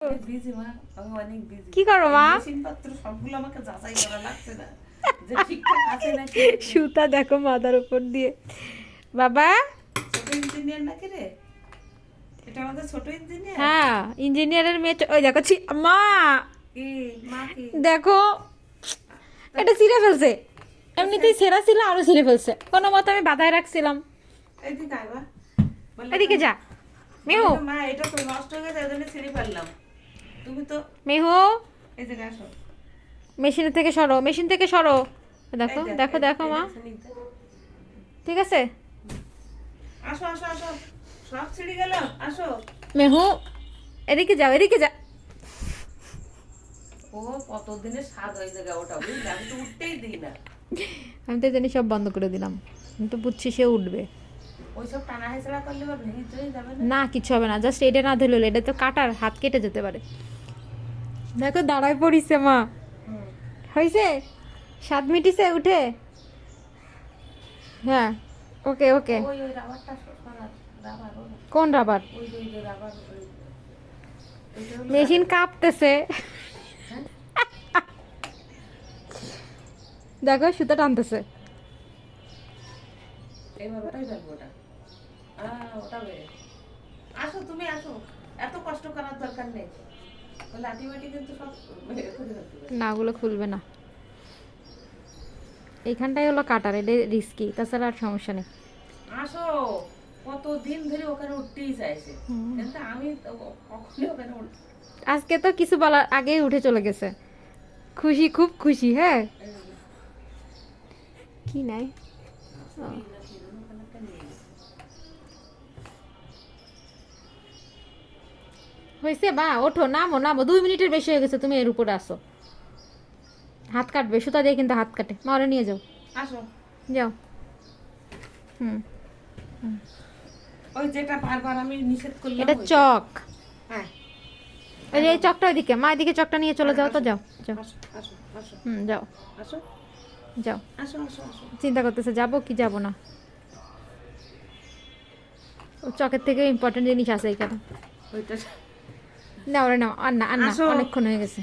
Busy মা, আমি অনেক বিজি। কি করো মা? মেশিনপত্র সবগুলো আমাকে যাচাই করা লাগছে না যে ঠিকঠাক আছে নাকি। সুতা দেখো মাথার উপর দিয়ে। বাবা, ছোট ইঞ্জিনিয়ার নাকি রে? এটা আমাদের ছোট ইঞ্জিনিয়ার। হ্যাঁ ইঞ্জিনিয়ারের মেয়ে ওই দেখো মা কি মা কি? দেখো এটা ছিঁড়ে ফেলছে। এমনিতেই ছেঁড়া ছিল, আরো ছিঁড়ে ফেলছে। কোনো মতো আমি বাধায় রাখছিলাম। এদিকে আয় বা। বললে এদিকে তো- যা মেহু, বললে তো মা এটা তো নষ্ট হয়ে গেছে, ওই জন্য ছিঁড়ে ফেললাম। তুমি তো মেহু এদিকে আসো। মেশিনের থেকে সরো, মেশিন থেকে সরো। দেখো এই দেখ, দেখো এই দেখো দেখ, মা, এই দেখ, এই দেখ। ঠিক আছে আসো আসো আসো, সব ছিঁড়ে গেল, আসো। মেহু, এদিকে যাও এদিকে যা। ও কতদিনের স্বাদ হয়ে যাবে ওটা, বুঝলি? আমি তো উঠতেই দিই না। আমি তো জানি সব বন্ধ করে দিলাম, আমি তো বুঝছি সে উঠবে ওইসব টানা হেঁচড়া করলে আবার ভেঙে চলে যাবে না। না, কিছু হবে না। জাস্ট এটা না ধরলে এটা তো কাটার, হাত কেটে যেতে পারে। দেখো দাঁড়ায় পড়িছে মা। হুম। হয়েছে, স্বাদ মিটিছে উঠে। হ্যাঁ ওকে ওকে। ওই ওই রাবারটা সরার, রাবার ওই কোন রাবার? ওই যে রাবার ওইটা হলো মেশিন রাবার। কাঁপতেছে। হ্যাঁ? দেখো সুতা টানতেছে। এইবার ওটাই ফেলবো ওটা। ওটা বেড়ে। আসো তুমি আসো, এত কষ্ট করার দরকার নেই। ওই লাঠি বাটি কিন্তু সব বের করে ফেলতে পারে। না ওগুলো খুলবে না। এইখানটাই হলো কাটার, এটা রিস্কি, তাছাড়া আর সমস্যা নেই। আসো, কতদিন ধরে ওখানে উঠতেই চাইছে, কিন্তু আমি তো কখনোই ওখানে আজকে তো কিছু বলার আগেই উঠে চলে গেছে। খুশি, খুব খুশি। হ্যাঁ কি নাই হয়েছে বা ওঠো, নামো নামো, 2 মিনিটের বেশি হয়ে গেছে, তুমি এর উপরে আসো। হাত কাটবে, সুতা দিয়ে কিন্তু হাত কাটে। মা ওরা নিয়ে যাও, আসো। যাও। হুম, ওই যেটা বারবার আমি নিষেধ করলাম এটা ওইটা। চক। হ্যাঁ ওই যে এই চকটা ওইদিকে, মা এদিকে চকটা নিয়ে চলে যাও তো, যাও যাও। আসো আসো আসো যাও আসো যাও। আসো আসো আসো। চিন্তা করতেছে যাবো কি যাবো না। ও চকের থেকে ইম্পর্টেন্ট জিনিস আছে এখানে। ওইটা না ওরা নাও, আর না আর না, আসো। অনেকক্ষণ হয়ে গেছে।